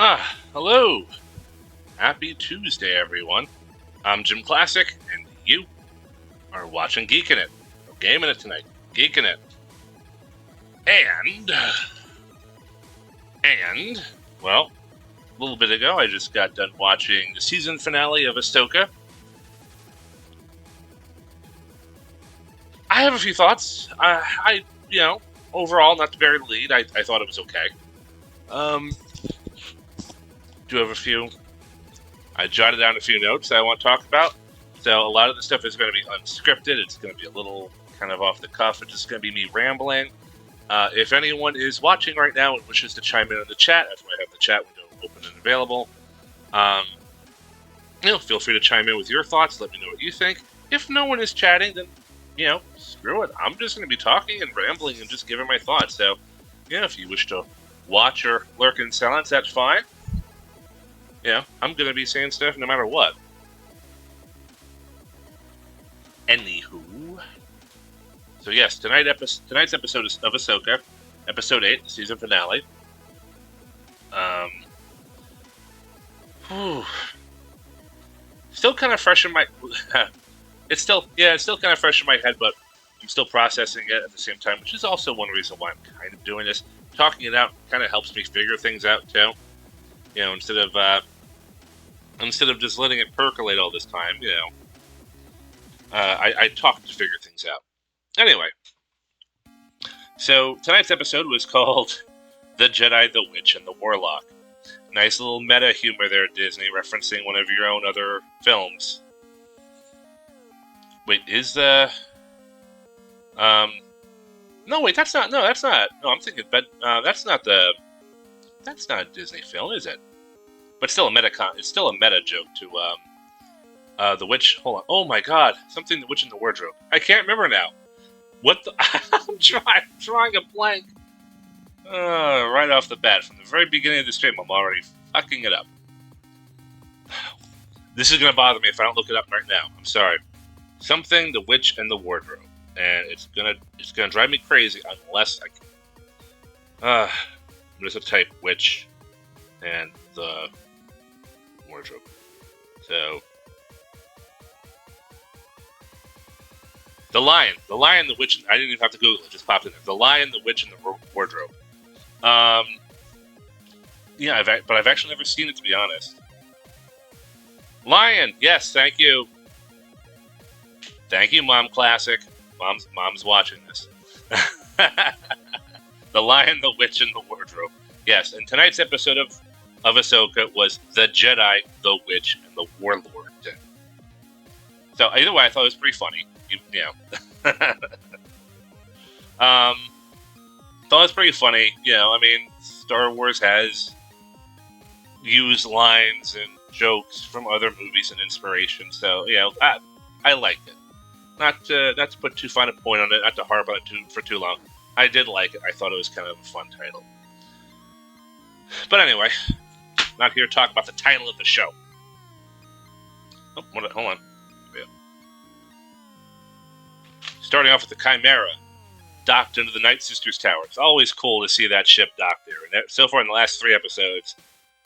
Hello! Happy Tuesday, everyone. I'm JimClassic, and you are watching Geeking It. We're gaming it tonight. Geeking It. And, well, a little bit ago, I just got done watching the season finale of Ashoka. I have a few thoughts. Overall, not to bury the lead, I thought it was okay. Do have a few. I jotted down a few notes that I want to talk about. So a lot of the stuff is going to be unscripted. It's going to be a little kind of off the cuff. It's just going to be me rambling. If anyone is watching right now and wishes to chime in the chat, that's why I have the chat window open and available. Feel free to chime in with your thoughts. Let me know what you think. If no one is chatting, then, screw it. I'm just going to be talking and rambling and just giving my thoughts. So, if you wish to watch or lurk in silence, that's fine. I'm going to be saying stuff no matter what. Anywho. So yes, tonight's episode of Ahsoka, episode 8, season finale. Still kind of fresh in my... it's still kind of fresh in my head, but I'm still processing it at the same time, which is also one reason why I'm kind of doing this. Talking it out kind of helps me figure things out, too. Instead of just letting it percolate all this time, I talk to figure things out. Anyway, so tonight's episode was called The Jedi, the Witch, and the Warlock. Nice little meta humor there, Disney, referencing one of your own other films. Wait, is the... No, wait, that's not... No, that's not... No, I'm thinking... that's not a Disney film, is it? But still it's still a meta joke to, the witch... Hold on. Oh my god. Something the witch in the wardrobe. I can't remember now. What the... I'm drawing a blank. Right off the bat. From the very beginning of the stream, I'm already fucking it up. This is going to bother me if I don't look it up right now. I'm sorry. Something the witch and the wardrobe. And it's gonna drive me crazy unless I can... I'm just going to type witch and the... wardrobe. So the lion, the witch. I didn't even have to Google it; just popped in there. The lion, the witch, and the wardrobe. But I've actually never seen it, to be honest. Lion, yes, thank you, Mom Classic. Mom's watching this. The lion, the witch, and the wardrobe. Yes, and tonight's episode of Ahsoka was The Jedi, the Witch, and the Warlord. So either way, I thought it was pretty funny. Thought it was pretty funny. Star Wars has used lines and jokes from other movies and inspiration. So I liked it. Not to put too fine a point on it. Not to harp on it for too long. I did like it. I thought it was kind of a fun title. But anyway. Not here to talk about the title of the show. Oh, hold on. Yeah. Starting off with the Chimaera, docked into the Night Sisters Tower. It's always cool to see that ship docked there. And so far in the last 3 episodes.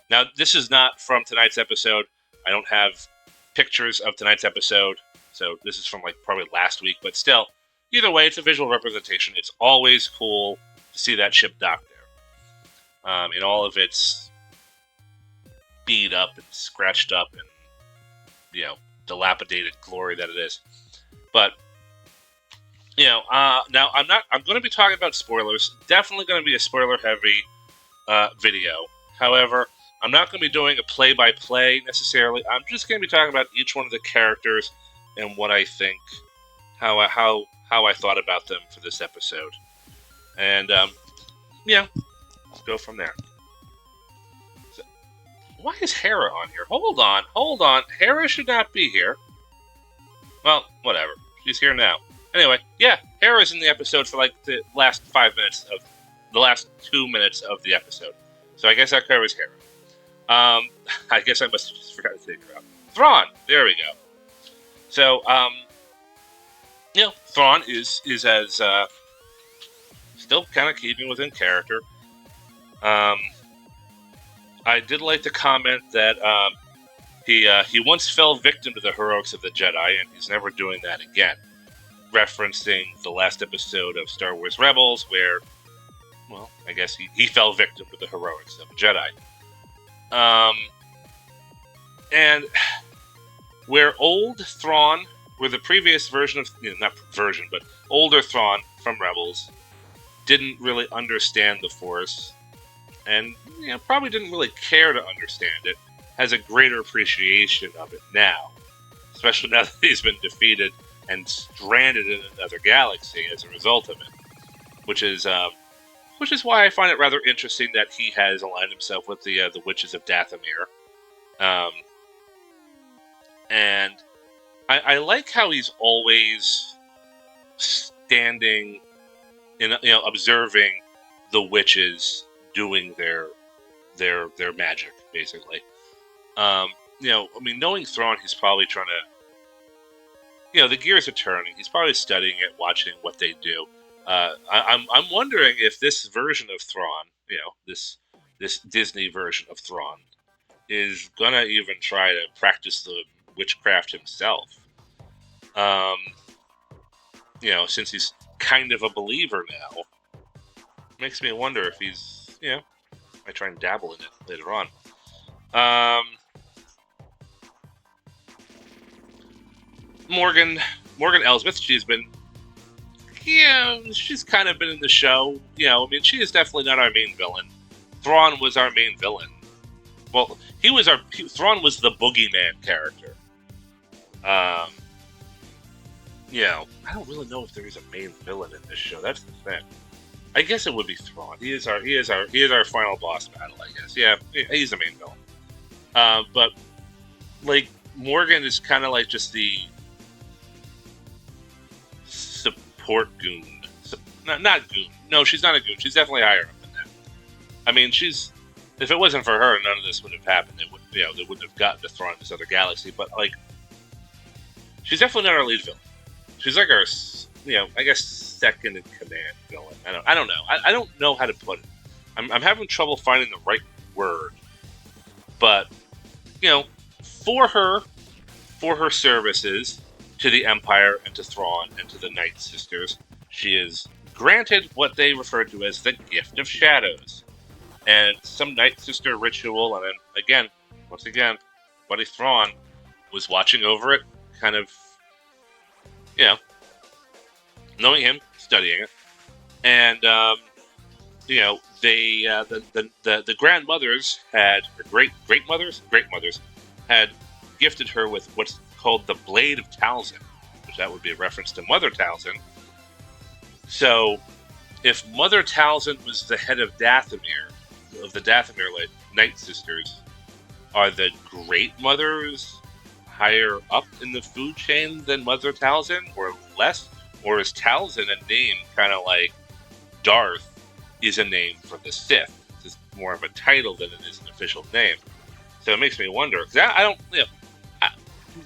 Now, this is not from tonight's episode. I don't have pictures of tonight's episode. So this is from probably last week. But still, either way, it's a visual representation. It's always cool to see that ship docked there. In all of its... beat up and scratched up and dilapidated glory that it is. But now I'm going to be talking about spoilers. Definitely going to be a spoiler heavy video. However, I'm not going to be doing a play-by-play necessarily. I'm just going to be talking about each one of the characters and what I think, how I thought about them for this episode. And let's go from there. Why is Hera on here? Hold on. Hera should not be here. Well, whatever. She's here now. Anyway, Hera's in the episode for the last 5 minutes of the last 2 minutes of the episode. So I guess that covers Hera. I guess I must have just forgot to take her out. Thrawn! There we go. So, Thrawn is as still kind of keeping within character. I did like the comment that he once fell victim to the heroics of the Jedi, and he's never doing that again. Referencing the last episode of Star Wars Rebels, where, well, I guess he fell victim to the heroics of a Jedi. And where old Thrawn, where the previous version of, not version, but older Thrawn from Rebels didn't really understand the Force, and probably didn't really care to understand it, has a greater appreciation of it now, especially now that he's been defeated and stranded in another galaxy as a result of it, which is why I find it rather interesting that he has aligned himself with the Witches of Dathomir, and I like how he's always standing in, observing the witches doing their magic, basically. Knowing Thrawn, he's probably trying to, the gears are turning. He's probably studying it, watching what they do. I'm wondering if this version of Thrawn, this Disney version of Thrawn, is gonna even try to practice the witchcraft himself. Since he's kind of a believer now, makes me wonder if he's, might try and dabble in it later on. Morgan Elsbeth, she's been, she's kind of been in the show. She is definitely not our main villain. Thrawn was our main villain. Well, Thrawn was the boogeyman character. I don't really know if there is a main villain in this show. That's the thing. I guess it would be Thrawn. He is our final boss battle, I guess. Yeah, he's the main villain. But like Morgan is kind of like just the support goon. Not goon. No, she's not a goon. She's definitely higher up than that. I mean, if it wasn't for her, none of this would have happened. They wouldn't have gotten to Thrawn in this other galaxy. But like, she's definitely not our lead villain. She's like our, I guess, second in command villain. I don't know. I don't know how to put it. I'm having trouble finding the right word. But, for her services to the Empire and to Thrawn and to the Night Sisters, she is granted what they refer to as the Gift of Shadows. And some Night Sister ritual, and then, once again, Buddy Thrawn was watching over it, kind of, knowing him, studying it, and the grandmothers had, or great mothers had gifted her with what's called the Blade of Talzin, which that would be a reference to Mother Talzin. So, if Mother Talzin was the head of Dathomir, of the Dathomir Night Sisters, are the Great Mothers higher up in the food chain than Mother Talzin, or less? Or is Talzin a name kind of like Darth is a name for the Sith? It's more of a title than it is an official name. So it makes me wonder, because I don't,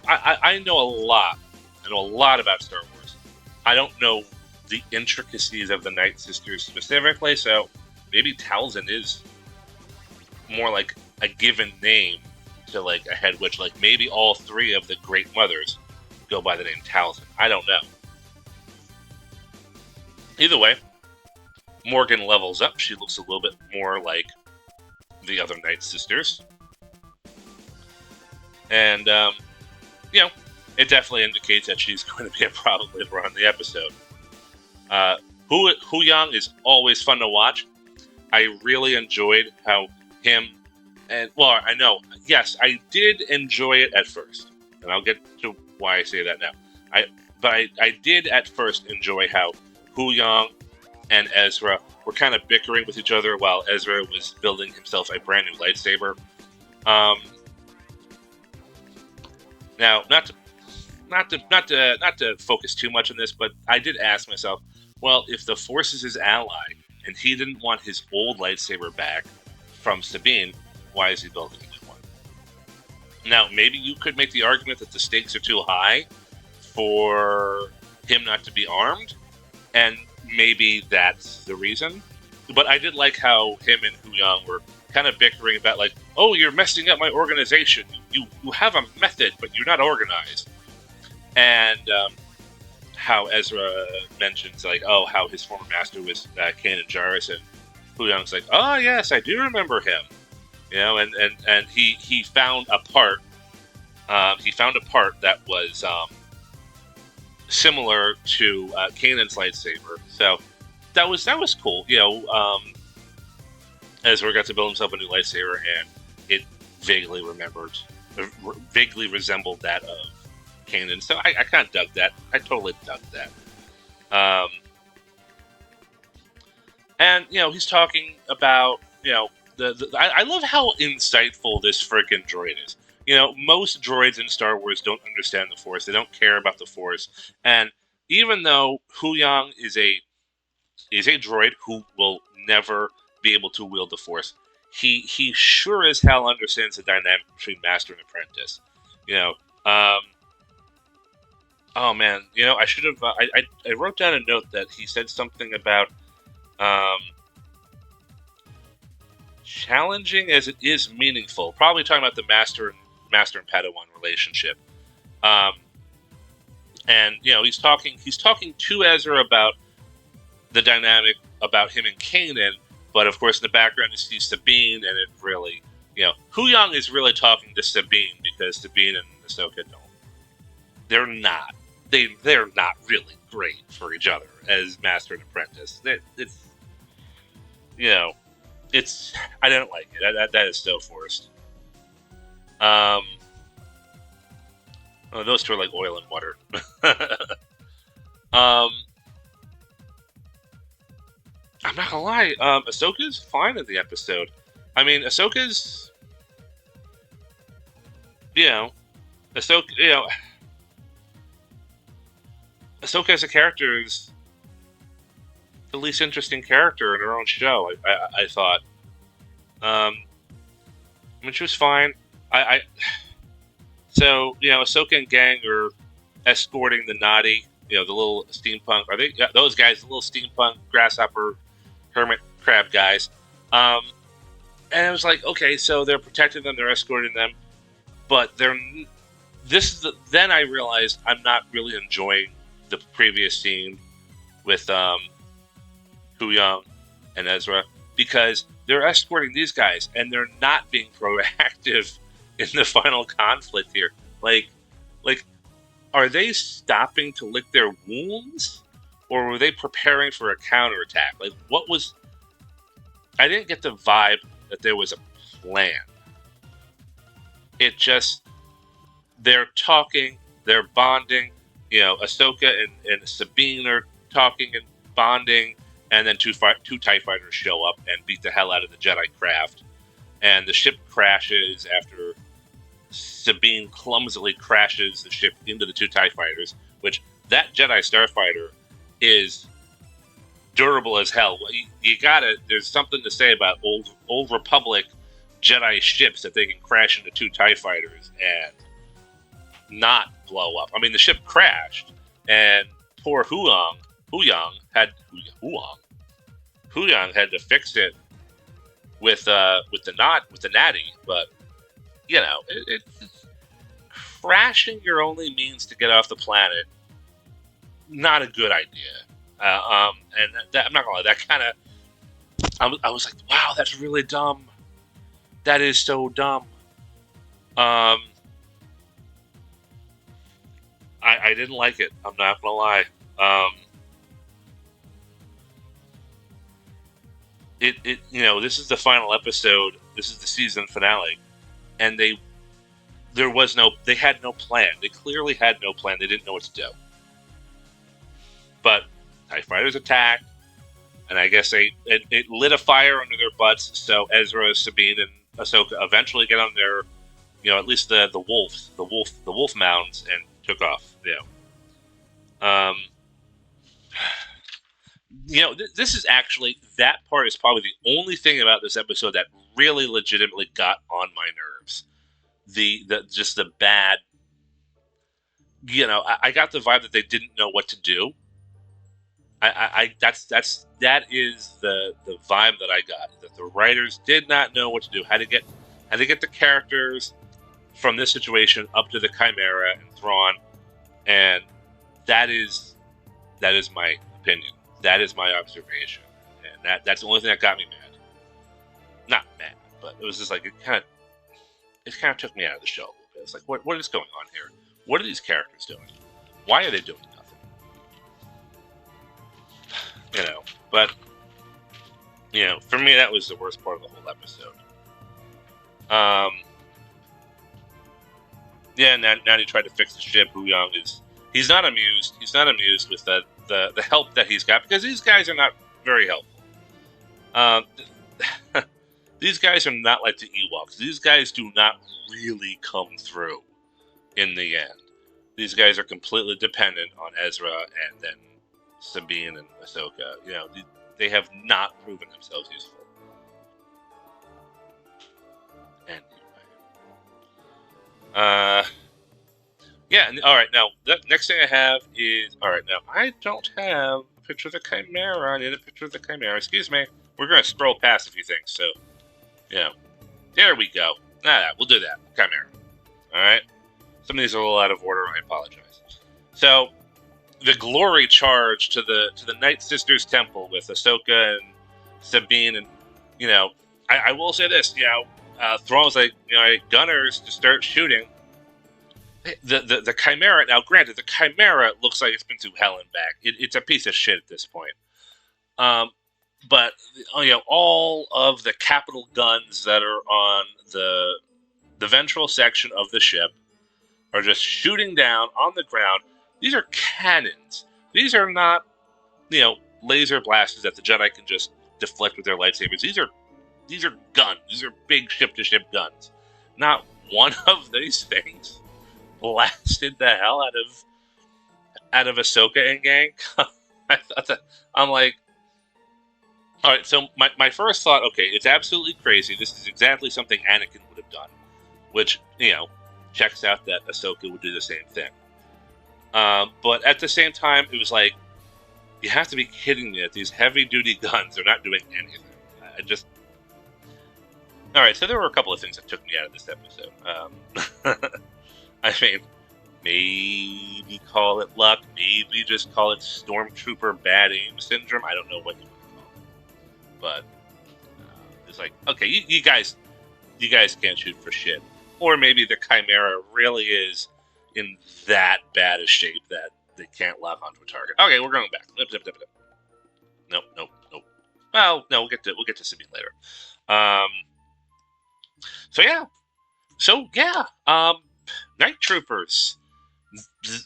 I know a lot. I know a lot about Star Wars. I don't know the intricacies of the Night Sisters specifically, so maybe Talzin is more like a given name to like a head witch. Like maybe all three of the Great Mothers go by the name Talzin. I don't know. Either way, Morgan levels up. She looks a little bit more like the other Night Sisters. And, it definitely indicates that she's going to be a problem later on in the episode. Huyang is always fun to watch. I really enjoyed how him and, well, I know, yes, I did enjoy it at first. And I'll get to why I say that now. But I did at first enjoy how Huyang and Ezra were kind of bickering with each other while Ezra was building himself a brand new lightsaber. Now, not to focus too much on this, but I did ask myself, well, if the Force is his ally and he didn't want his old lightsaber back from Sabine, why is he building a new one? Now, maybe you could make the argument that the stakes are too high for him not to be armed, and maybe that's the reason. But I did like how him and Huyang were kind of bickering about like, oh, you're messing up my organization. You have a method, but you're not organized. And how Ezra mentions like, oh, how his former master was Kanan Jarrus, and Huyang's like, oh yes, I do remember him. And he found a part. He found a part that was similar to Kanan's lightsaber. So that was cool. Ezra got to build himself a new lightsaber, and it vaguely resembled that of Kanan. So I kind of dug that. I totally dug that. And he's talking about I love how insightful this freaking droid is. Most droids in Star Wars don't understand the Force. They don't care about the Force. And even though Huyang is a droid who will never be able to wield the Force, he sure as hell understands the dynamic between master and apprentice. Oh man, I should have. I wrote down a note that he said something about challenging as it is meaningful. Probably talking about the master and Padawan relationship. And he's talking to Ezra about the dynamic about him and Kanan, but of course in the background you see Sabine, and it really, Huyang is really talking to Sabine because Sabine and Ahsoka they're not really great for each other as master and apprentice. It's I don't like it. That is so forced. Those two are like oil and water. I'm not gonna lie. Ahsoka's fine in the episode. I mean, Ahsoka's, Ahsoka, Ahsoka as a character is the least interesting character in her own show. I thought. I mean, she was fine. So Ahsoka and gang are escorting the Nati. The little steampunk. Are they those guys? The little steampunk grasshopper hermit crab guys. And it was like, okay, so they're protecting them, they're escorting them, but then I realized I'm not really enjoying the previous scene with Huyang and Ezra, because they're escorting these guys and they're not being proactive in the final conflict here. Like, are they stopping to lick their wounds, or were they preparing for a counterattack? Like, what was? I didn't get the vibe that there was a plan. It just, they're talking, they're bonding. Ahsoka and Sabine are talking and bonding, and then two TIE fighters show up and beat the hell out of the Jedi craft. And the ship crashes after Sabine clumsily crashes the ship into the two TIE fighters, which that Jedi starfighter is durable as hell. There's something to say about old Republic Jedi ships that they can crash into two TIE fighters and not blow up. I mean, the ship crashed, and poor Huyang had to fix it with the Nati, but it's crashing your only means to get off the planet. Not a good idea. And I'm not gonna lie, that kind of, I was like, wow, that's really dumb. That is so dumb. I didn't like it. I'm not gonna lie. This is the final episode. This is the season finale, and they had no plan. They clearly had no plan. They didn't know what to do. But TIE fighters attacked, and I guess it lit a fire under their butts. So Ezra, Sabine, and Ahsoka eventually get on their, at least the wolf mounds, and took off. This is actually, that part is probably the only thing about this episode that really legitimately got on my nerves. Just the bad, I got the vibe that they didn't know what to do. That is the vibe that I got. That the writers did not know what to do. How to get the characters from this situation up to the Chimaera and Thrawn, and that is my opinion. That is my observation, and that's the only thing that got me mad. Not mad, but it was just like it kind of took me out of the show a little bit. It's like what is going on here? What are these characters doing? Why are they doing nothing? But for me that was the worst part of the whole episode. Nati tried to fix the ship. Huyang he's not amused. He's not amused with the help that he's got, because these guys are not very helpful. These guys are not like the Ewoks. These guys do not really come through in the end. These guys are completely dependent on Ezra and then Sabine and Ashoka. They have not proven themselves useful. Anyway. All right. Now, the next thing I have is... All right, now, I don't have a picture of the Chimaera. I need a picture of the Chimaera. Excuse me. We're going to scroll past a few things, so... There we go. We'll do that. Chimaera. All right? Some of these are a little out of order. I apologize. So, the glory charge to the Night Sisters Temple with Ashoka and Sabine, and, I will say this, Thrawn's like, gunners to start shooting. The Chimaera, now granted, the Chimaera looks like it's been through hell and back. It's a piece of shit at this point. But, all of the capital guns that are on the ventral section of the ship are just shooting down on the ground. These are cannons. These are not, laser blasters that the Jedi can just deflect with their lightsabers. These are guns. These are big ship-to-ship guns. Not one of these things blasted the hell out of Ahsoka and gang. I thought that, I'm like, all right. So my first thought, okay, it's absolutely crazy. This is exactly something Anakin would have done, which checks out that Ahsoka would do the same thing. But at the same time, it was like, you have to be kidding me that these heavy-duty guns are not doing anything. All right, so there were a couple of things that took me out of this episode. I mean, maybe call it luck, maybe just call it Stormtrooper bad aim syndrome. I don't know what you want to call it. But it's like, okay, you guys can't shoot for shit. Or maybe the Chimaera really is in that bad a shape that they can't lock onto a target. Okay, we're going back. Nope. Well, no, we'll get to Sabine later. Night Troopers,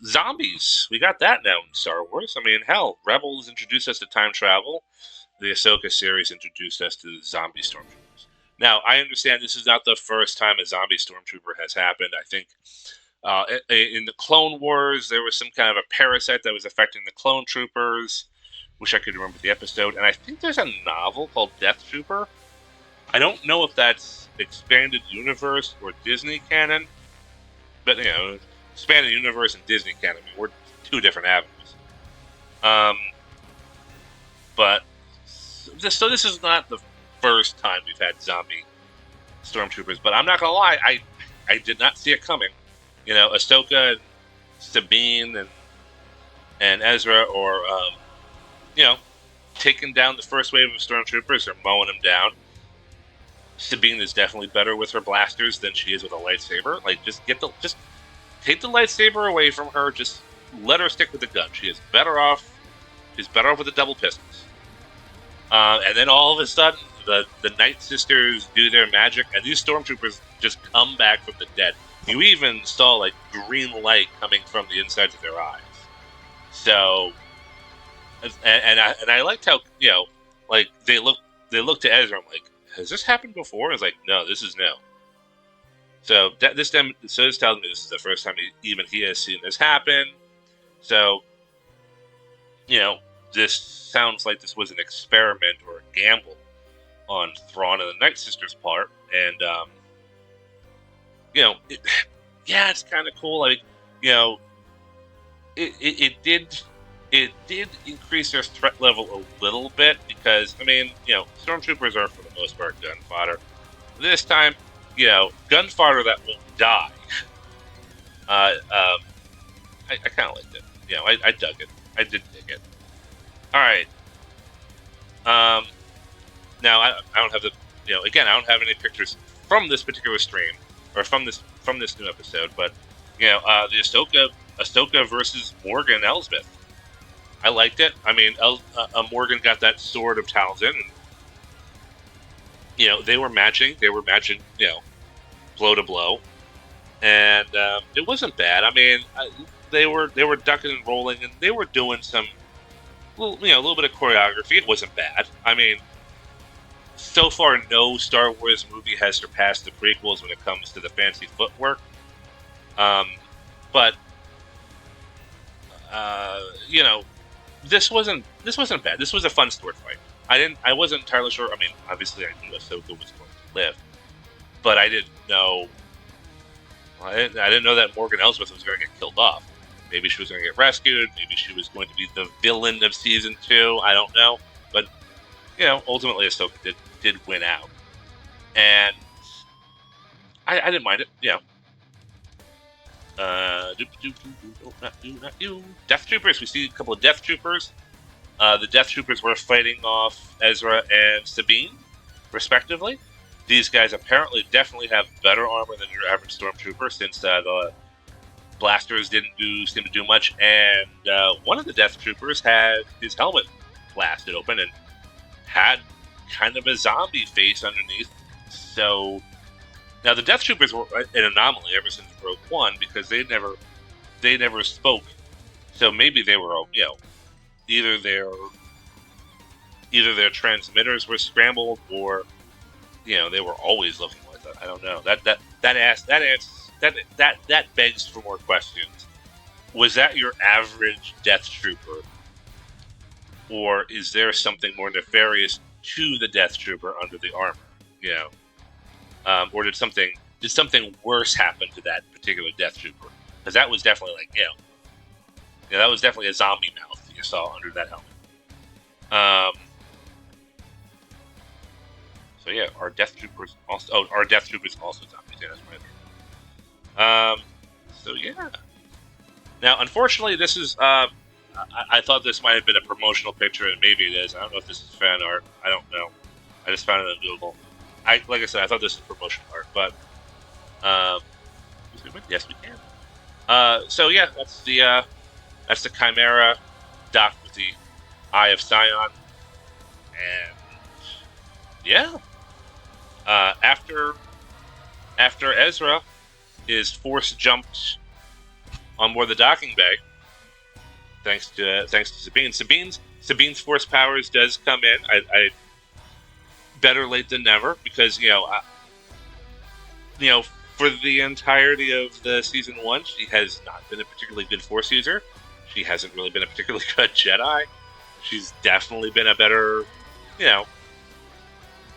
zombies. We got that now in Star Wars. I mean, hell, Rebels introduced us to time travel. The Ahsoka series introduced us to zombie stormtroopers. Now, I understand this is not the first time a zombie stormtrooper has happened. I think in the Clone Wars, there was some kind of a parasite that was affecting the clone troopers. Wish I could remember the episode. And I think there's a novel called Death Trooper. I don't know if that's expanded universe or Disney canon. But, expanded universe and Disney canon, we're two different avenues. So this is not the first time we've had zombie stormtroopers. But I'm not going to lie, I did not see it coming. Ahsoka and Sabine and Ezra, or, taking down the first wave of stormtroopers or mowing them down. Sabine is definitely better with her blasters than she is with a lightsaber. Like, just take the lightsaber away from her. Just let her stick with the gun. She's better off with the double pistols. And then all of a sudden, the Night Sisters do their magic, and these stormtroopers just come back from the dead. You even saw like green light coming from the insides of their eyes. So, and I liked how like they look to Ezra. I'm like, has this happened before? I was like, no, this is new. So this tells me this is the first time he has seen this happen. So, this sounds like this was an experiment or a gamble on Thrawn and the Night Sisters' part, and it's kind of cool. Like, it it did increase their threat level a little bit because, I mean, stormtroopers are for the most part gun fodder. This time, gun fodder that won't die. I kind of liked it. I dug it. I did dig it. All right. Now I don't have the again, I don't have any pictures from this particular stream or from this new episode, but the Ahsoka versus Morgan Elsbeth. I liked it. I mean, Morgan got that sword of Talzin, and they were matching. They were matching, blow to blow, and it wasn't bad. I mean, they were ducking and rolling, and they were doing some, a little bit of choreography. It wasn't bad. I mean, so far, no Star Wars movie has surpassed the prequels when it comes to the fancy footwork. But this wasn't bad. This was a fun sword fight. I wasn't entirely sure. I mean, obviously, I knew Ahsoka was going to live, but I didn't know. I didn't know that Morgan Elsbeth was going to get killed off. Maybe she was going to get rescued. Maybe she was going to be the villain of season 2. I don't know, but ultimately Ahsoka did win out, and I didn't mind it. Death Troopers. We see a couple of Death Troopers. The Death Troopers were fighting off Ezra and Sabine, respectively. These guys apparently definitely have better armor than your average Stormtrooper, since the blasters didn't seem to do much. And one of the Death Troopers had his helmet blasted open and had kind of a zombie face underneath. So now the Death Troopers were an anomaly ever since Rogue One, because they never spoke. So maybe they were, either their transmitters were scrambled, or they were always looking like that. I don't know. That begs for more questions. Was that your average Death Trooper, or is there something more nefarious to the Death Trooper under the armor? Or did something worse happen to that particular Death Trooper? Because that was definitely that was definitely a zombie mouth that you saw under that helmet. So yeah, our Death Troopers also zombies. Yeah, that's right. So yeah. Now, unfortunately, this is. I thought this might have been a promotional picture, and maybe it is. I don't know if this is fan art. I don't know. I just found it on Google. Like I said, I thought this was promotional art, but yes, we can. So yeah, that's the Chimaera docked with the Eye of Sion, and yeah, after Ezra is force jumped on board the docking bay, thanks to Sabine. Sabine's force powers does come in. I better late than never, because for the entirety of the season 1, she has not been a particularly good force user. She hasn't really been a particularly good Jedi. She's definitely been a better,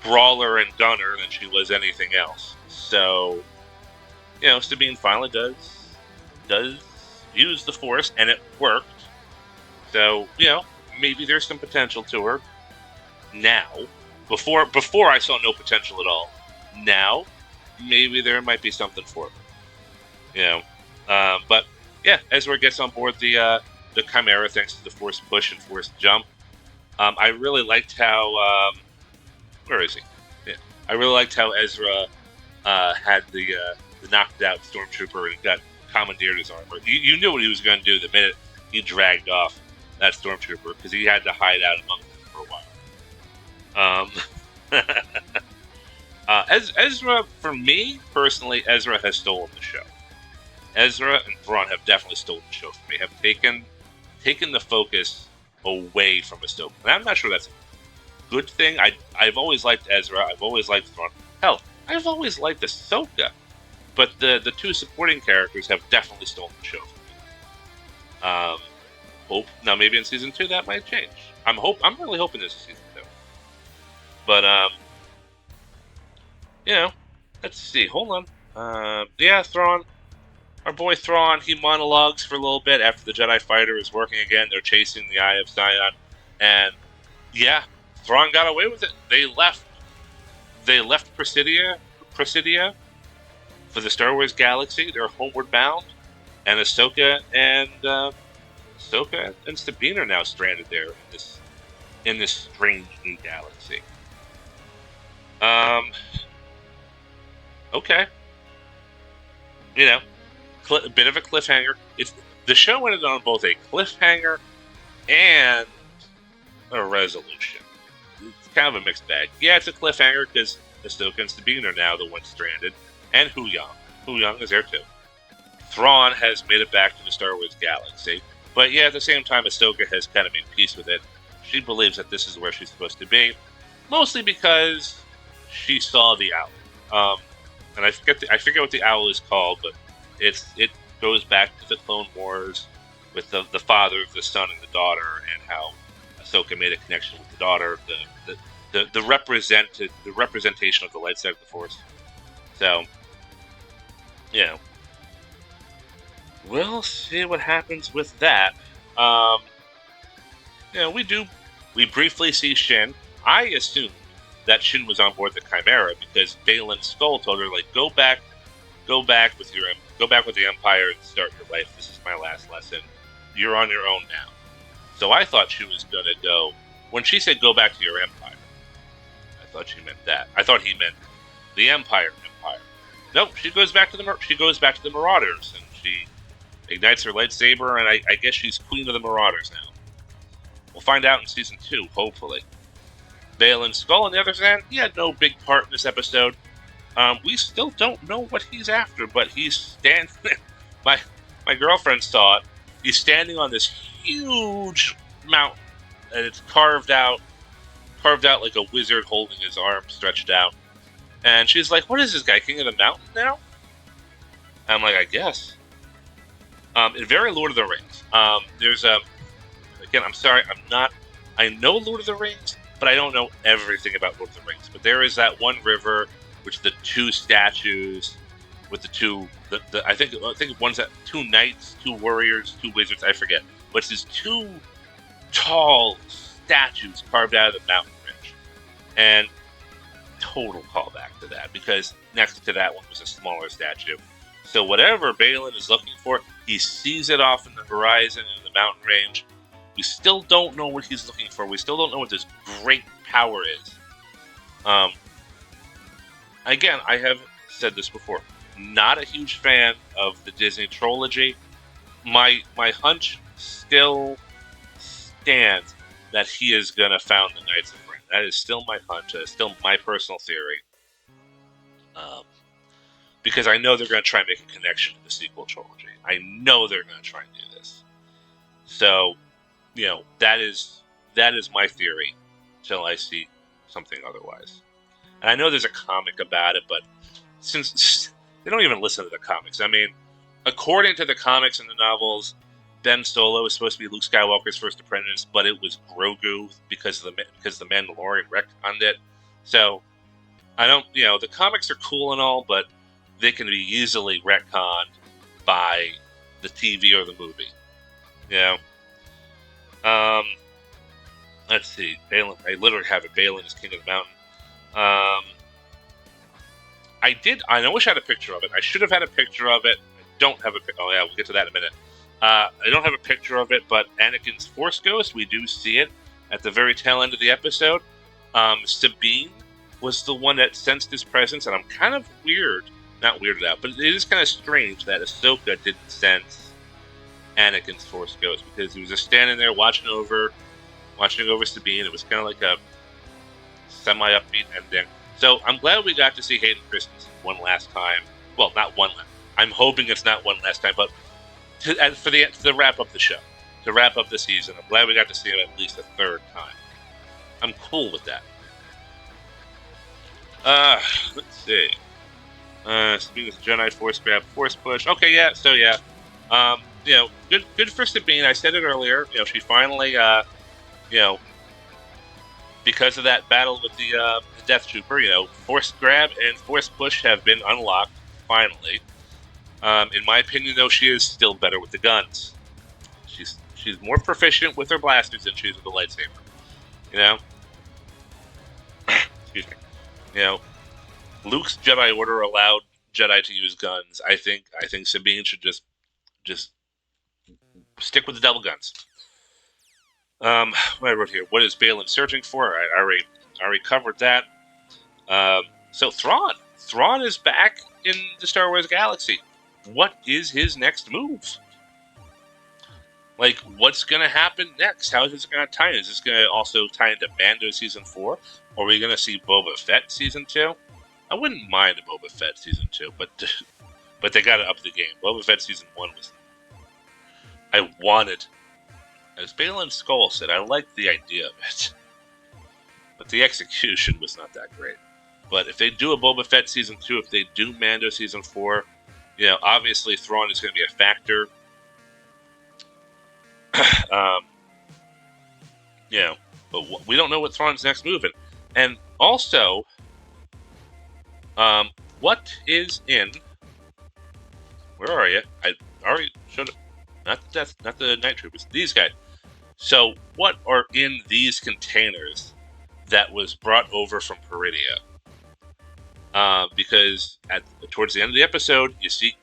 brawler and gunner than she was anything else. So, Sabine finally does use the force, and it worked. So, maybe there's some potential to her now. Before I saw no potential at all. Now, maybe there might be something for her. But yeah, Ezra gets on board the Chimaera thanks to the force push and force jump. I really liked how where is he? Yeah, I really liked how Ezra had the knocked out Stormtrooper and got commandeered his armor. You knew what he was going to do the minute he dragged off that Stormtrooper, because he had to hide out among them for a while. Ezra, for me personally, Ezra has stolen the show. Ezra and Thrawn have definitely stolen the show for me. Have taken the focus away from Ahsoka, and I'm not sure that's a good thing. I've always liked Ezra. I've always liked Thrawn. Hell, I've always liked Ahsoka, but the two supporting characters have definitely stolen the show for me. Hope now maybe in season 2 that might change. I'm really hoping this is season 2. But let's see. Hold on. Yeah, Thrawn. our boy Thrawn, he monologues for a little bit after the Jedi fighter is working again. They're chasing the Eye of Sion, and yeah, Thrawn got away with it. They left Presidia for the Star Wars galaxy. They're homeward bound, and Ahsoka and Sabine are now stranded there in this strange new galaxy. Okay, a bit of a cliffhanger. The show ended on both a cliffhanger and a resolution. It's kind of a mixed bag. Yeah, it's a cliffhanger because Ahsoka and Sabine are now the ones stranded, and Huyang. Huyang is there too. Thrawn has made it back to the Star Wars galaxy, but yeah, at the same time, Ahsoka has kind of made peace with it. She believes that this is where she's supposed to be, mostly because she saw the owl. And I forget what the owl is called, but it goes back to the Clone Wars with the father, the son, and the daughter, and how Ahsoka made a connection with the daughter, the representation of the light side of the Force. So, we'll see what happens with that. We briefly see Shin. I assumed that Shin was on board the Chimaera because Baylan Skoll told her, like, go back with the Empire and start your life. This is my last lesson. You're on your own now. So I thought she was gonna go. When she said go back to your Empire, I thought she meant that. I thought he meant the Empire. Nope, she goes back to the Marauders, and she ignites her lightsaber, and I guess she's Queen of the Marauders now. We'll find out in Season 2, hopefully. Baylan Skoll, on the other hand, he had no big part in this episode. We still don't know what he's after, but he's standing. My girlfriend saw it. He's standing on this huge mountain, and it's carved out like a wizard holding his arm stretched out. And she's like, "What is this guy, King of the Mountain now?" I'm like, "I guess." In very Lord of the Rings, there's again, I'm sorry, I know Lord of the Rings, but I don't know everything about Lord of the Rings. But there is that one river, which the two statues with I think one's that two knights, two warriors, two wizards, I forget. But it's these two tall statues carved out of the mountain ridge. And total callback to that, because next to that one was a smaller statue. So whatever Baylan is looking for, he sees it off in the horizon in the mountain range. We still don't know what he's looking for. We still don't know what this great power is. Again, I have said this before. Not a huge fan of the Disney trilogy. My hunch still stands that he is going to found the Knights of Ren. That is still my hunch. That is still my personal theory. Because I know they're going to try and make a connection to the sequel trilogy. I know they're going to try and do this. So, that is my theory until I see something otherwise. And I know there's a comic about it, but since they don't even listen to the comics. I mean, according to the comics and the novels, Ben Solo is supposed to be Luke Skywalker's first apprentice, but it was Grogu because the Mandalorian retconned it. So, I don't, the comics are cool and all, but they can be easily retconned by the TV or the movie. Let's see. Baylan, I literally have it. Baylan is King of the Mountain. I wish I had a picture of it. I should have had a picture of it. I don't have a picture. Oh, yeah, we'll get to that in a minute. I don't have a picture of it, but Anakin's Force Ghost, we do see it at the very tail end of the episode. Sabine was the one that sensed his presence, and I'm kind of not weirded out, but it is kind of strange that Ahsoka didn't sense Anakin's Force Ghost, because he was just standing there watching over Sabine. It was kind of like a semi-upbeat ending. So I'm glad we got to see Hayden Christensen one last time. Well, not one last. I'm hoping it's not one last time, but to wrap up the show, to wrap up the season, I'm glad we got to see him at least a third time. I'm cool with that. Let's see. Sabine is a Jedi, Force grab, Force push. Okay, yeah. So yeah, good for Sabine. I said it earlier. She finally, because of that battle with the Death Trooper, Force grab and Force push have been unlocked finally. In my opinion, though, she is still better with the guns. She's more proficient with her blasters than she is with the lightsaber. You know? Excuse me. You know, Luke's Jedi Order allowed Jedi to use guns. I think Sabine should just stick with the double guns. What I wrote here. What is Balin searching for? I already covered that. So Thrawn is back in the Star Wars galaxy. What is his next move? Like, what's going to happen next? How is this going to tie in? Is this going to also tie into Mando Season 4? Or are we going to see Boba Fett Season 2? I wouldn't mind a Boba Fett Season 2, but they got to up the game. Boba Fett Season 1 was... I wanted... As Balin Skull said, I liked the idea of it. But the execution was not that great. But if they do a Boba Fett Season 2, if they do Mando Season 4, you know, obviously Thrawn is going to be a factor. You know, but we don't know what Thrawn's next move is. And also, what is in... Where are you? I already showed it. Not the Night Troopers. These guys. So, what are in these containers that was brought over from Peridia? Because towards the end of the episode, you see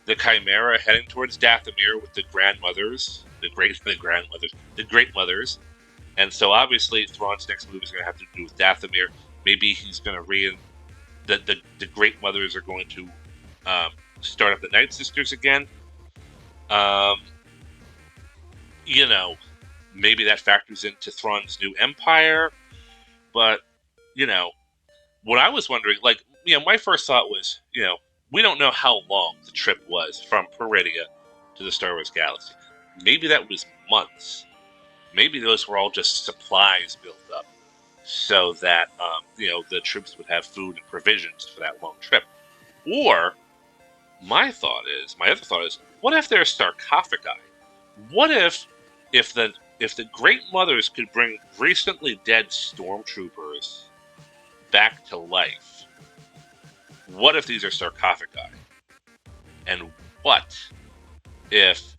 the Chimaera heading towards Dathomir with the grandmothers, the great mothers, and so obviously Thrawn's next move is going to have to do with Dathomir. Maybe he's going to the great mothers are going to start up the Night Sisters again. You know, maybe that factors into Thrawn's new empire, but you know, what I was wondering, like, you know, my first thought was, you know, we don't know how long the trip was from Peridia to the Star Wars galaxy. Maybe that was months. Maybe those were all just supplies built up so that, you know, the troops would have food and provisions for that long trip. Or, my other thought is, what if there's sarcophagi? What if the Great Mothers could bring recently dead stormtroopers back to life? What if these are sarcophagi? And what if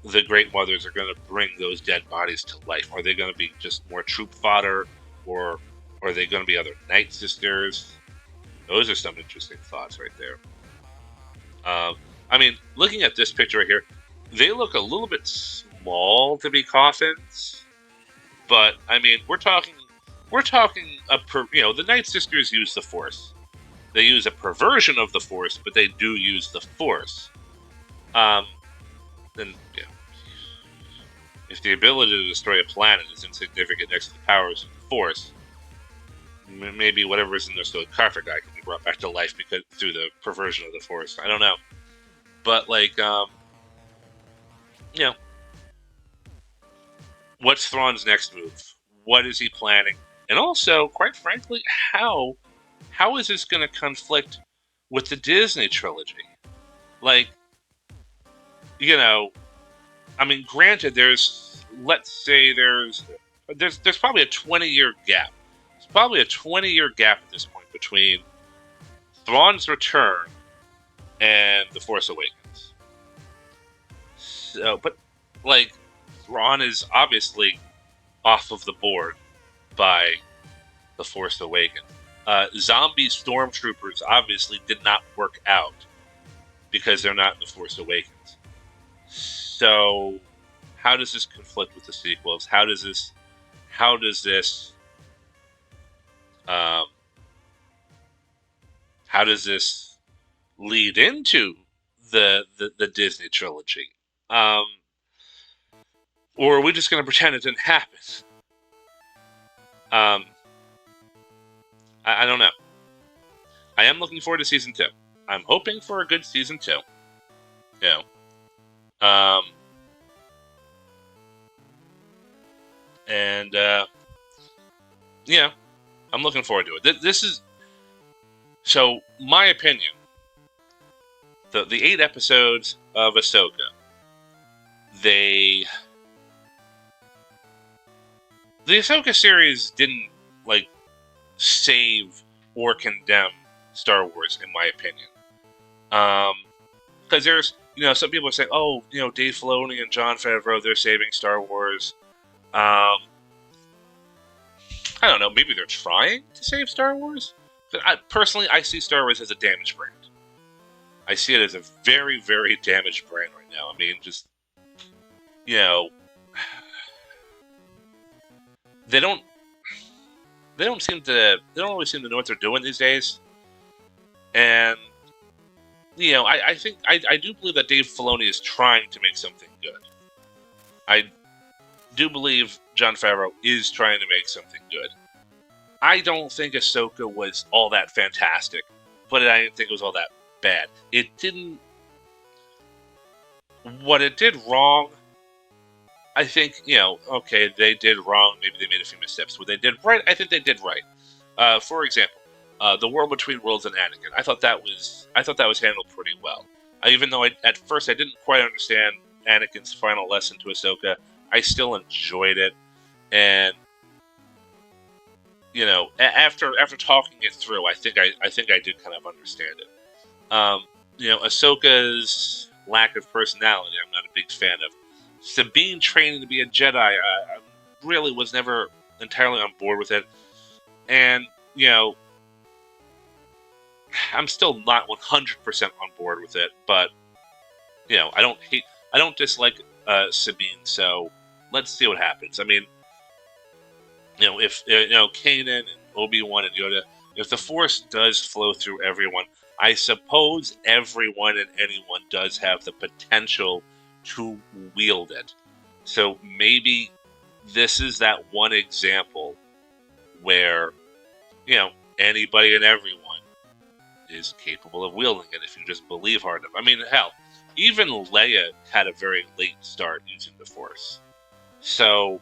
the Great Mothers are going to bring those dead bodies to life? Are they going to be just more troop fodder, or are they going to be other Night Sisters? Those are some interesting thoughts right there. I mean, looking at this picture right here, they look a little bit small to be coffins, but I mean, we're talking you know, the Night Sisters use the Force. They use a perversion of the Force, but they do use the Force. And yeah, if the ability to destroy a planet is insignificant next to the powers of the Force, maybe whatever is in their sarcophagi can be brought back to life through the perversion of the Force. I don't know, but like, you know, what's Thrawn's next move? What is he planning? And also, quite frankly, how is this going to conflict with the Disney trilogy? Like, you know, I mean, granted, there's probably a 20-year gap. It's probably a 20-year gap at this point between Thrawn's return and The Force Awakens. So, but, like, Thrawn is obviously off of the board by The Force Awakens. Zombie stormtroopers obviously did not work out because they're not in The Force Awakens. So, how does this conflict with the sequels? How does this lead into the Disney trilogy? Or are we just going to pretend it didn't happen? I don't know. I am looking forward to Season 2. I'm hoping for a good Season 2. You know. And, yeah, I'm looking forward to it. This is... So, my opinion, the 8 episodes of Ahsoka, the Ahsoka series didn't, like, save or condemn Star Wars, in my opinion. because there's, some people are saying, oh, Dave Filoni and Jon Favreau, they're saving Star Wars. I don't know, maybe they're trying to save Star Wars? But personally, I see Star Wars as a damaged brand. I see it as a very, very damaged brand right now. I mean, just, they don't always seem to know what they're doing these days. And, I think, I do believe that Dave Filoni is trying to make something good. I do believe Jon Favreau is trying to make something good. I don't think Ahsoka was all that fantastic, but I didn't think it was all that bad. What it did wrong, I think, okay, they did wrong, maybe they made a few missteps. What they did right, I think they did right. For example, the World Between Worlds and Anakin. I thought that was handled pretty well. Even though at first I didn't quite understand Anakin's final lesson to Ahsoka, I still enjoyed it. And after talking it through, I think I did kind of understand it. Ahsoka's lack of personality, I'm not a big fan of. Sabine training to be a Jedi, I really was never entirely on board with it. And, I'm still not 100% on board with it, but, I don't dislike Sabine, so let's see what happens. I mean, if, Kanan and Obi-Wan and Yoda, if the Force does flow through everyone, I suppose everyone and anyone does have the potential to wield it. So maybe this is that one example where, anybody and everyone is capable of wielding it if you just believe hard enough. I mean, hell, even Leia had a very late start using the Force. So,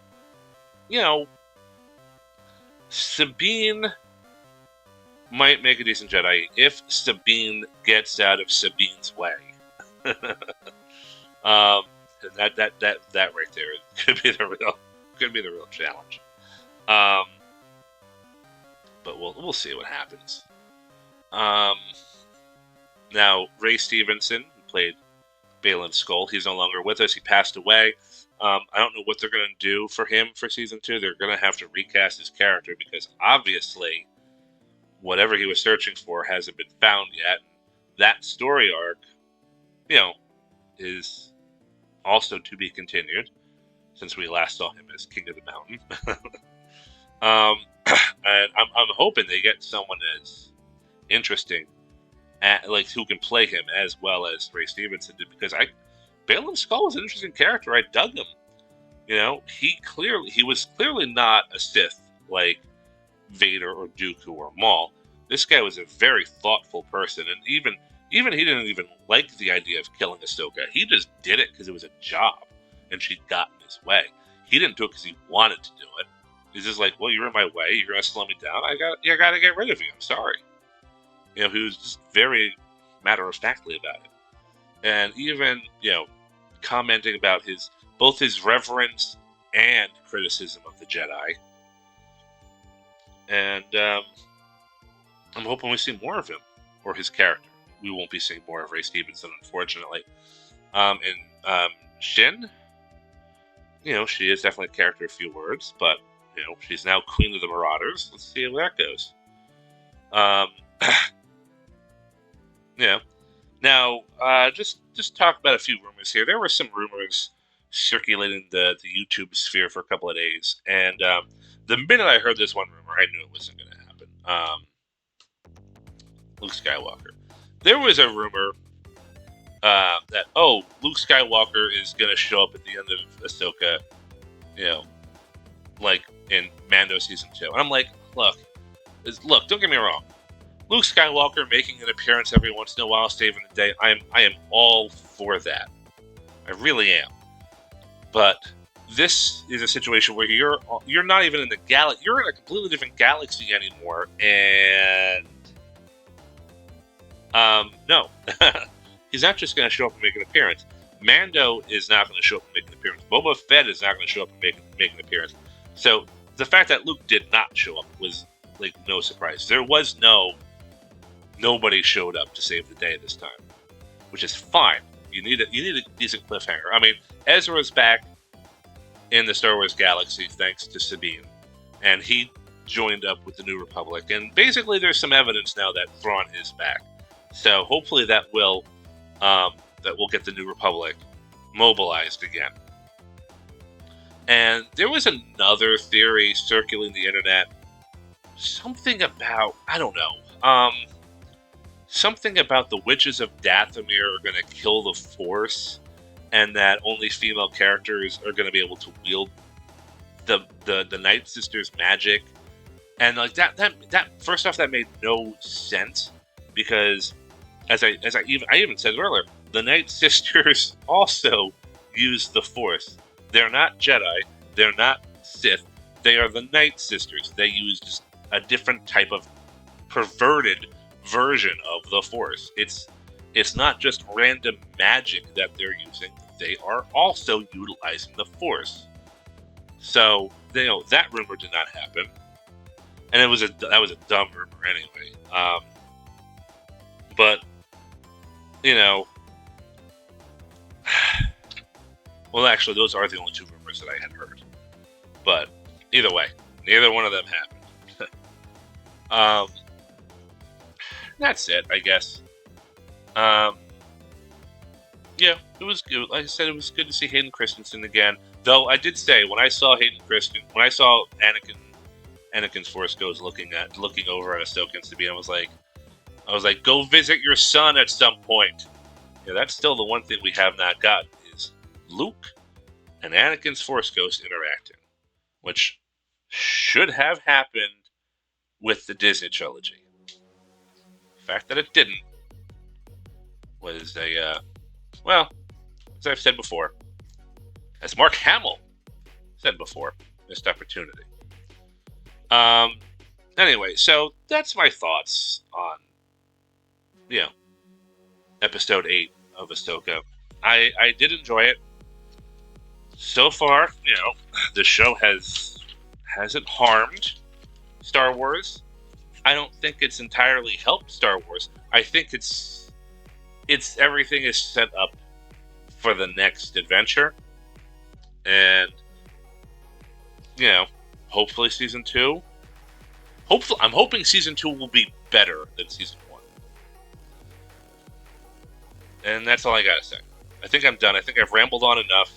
Sabine might make a decent Jedi if Sabine gets out of Sabine's way. That right there could be the real challenge. But we'll see what happens. Now Ray Stevenson, who played Baylan Skoll, he's no longer with us. He passed away. I don't know what they're going to do for him for season 2. They're going to have to recast his character because obviously whatever he was searching for hasn't been found yet. That story arc, is also to be continued since we last saw him as King of the Mountain. And I'm hoping they get someone as interesting, who can play him as well as Ray Stevenson did, because Baylan Skoll was an interesting character. I dug him. He was clearly not a Sith like Vader or Dooku or Maul. This guy was a very thoughtful person, and even he didn't even like the idea of killing Ahsoka. He just did it because it was a job, and she got in his way. He didn't do it because he wanted to do it. He's just like, well, you're in my way. You're gonna slow me down. I got to get rid of you. I'm sorry. He was just very matter-of-factly about it. And even, commenting about both his reverence and criticism of the Jedi. And I'm hoping we see more of him, or his character. We won't be seeing more of Ray Stevenson, unfortunately. And Shin, she is definitely a character of few words, but, she's now Queen of the Marauders. Let's see how that goes. Now, just talk about a few rumors here. There were some rumors circulating the YouTube sphere for a couple of days, and the minute I heard this one rumor, I knew it wasn't going to happen. Luke Skywalker. There was a rumor that, Luke Skywalker is going to show up at the end of Ahsoka, like in Mando Season 2. And I'm like, look, don't get me wrong. Luke Skywalker making an appearance every once in a while, saving the day, I am all for that. I really am. But this is a situation where you're not even in the galaxy. You're in a completely different galaxy anymore, and no, he's not just going to show up and make an appearance. Mando is not going to show up and make an appearance. Boba Fett is not going to show up and make an appearance. So the fact that Luke did not show up was like no surprise. There was nobody showed up to save the day this time. which is fine. You need a decent cliffhanger. I mean, Ezra's back in the Star Wars galaxy thanks to Sabine, and he joined up with the New Republic. And basically, there's some evidence now that Thrawn is back. So hopefully that will get the New Republic mobilized again. And there was another theory circulating the internet. Something about, I don't know, something about the Witches of Dathomir are going to kill the Force, and that only female characters are going to be able to wield the Night Sisters' magic. And like that first off, that made no sense, because as I even said earlier, the Night Sisters also use the Force. They're not Jedi, they're not Sith, they are the Night Sisters. They use just a different type of perverted version of the Force. It's not just random magic that they're using, they are also utilizing the Force. So, that rumor did not happen. And that was a dumb rumor anyway. But, well, actually, those are the only two rumors that I had heard. But either way, neither one of them happened. That's it, I guess. Yeah, it was good. Like I said, it was good to see Hayden Christensen again. Though I did say when I saw Anakin's Force Ghost looking over at Ahsoka and Sabine, I was like, go visit your son at some point. Yeah, that's still the one thing we have not gotten is Luke and Anakin's Force Ghost interacting, which should have happened with the Disney trilogy. The fact that it didn't was well, as I've said before, as Mark Hamill said before, missed opportunity. Anyway, so that's my thoughts on, episode 8 of Ahsoka. I did enjoy it. So far, the show hasn't harmed Star Wars. I don't think it's entirely helped Star Wars. I think it's everything is set up for the next adventure. And, hopefully season 2. I'm hoping season 2 will be better than season 1. And that's all I gotta say. I think I'm done. I think I've rambled on enough.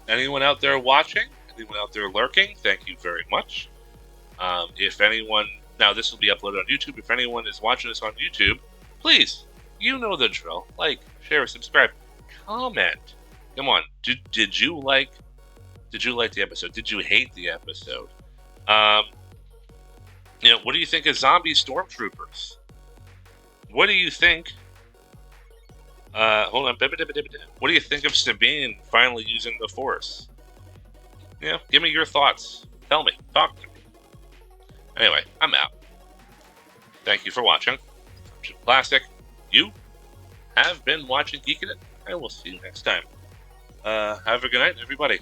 Anyone out there watching, anyone out there lurking, thank you very much. If anyone, now this will be uploaded on YouTube. If anyone is watching this on YouTube, please, you know the drill. Like, share, subscribe, comment. Come on, did you like the episode? Did you hate the episode? What do you think of zombie stormtroopers? What do you think? Hold on. What do you think of Sabine finally using the Force? Give me your thoughts. Tell me. Talk to me. Anyway, I'm out. Thank you for watching. I'm JimClassic. You have been watching Geeking It. I will see you next time. Have a good night, everybody.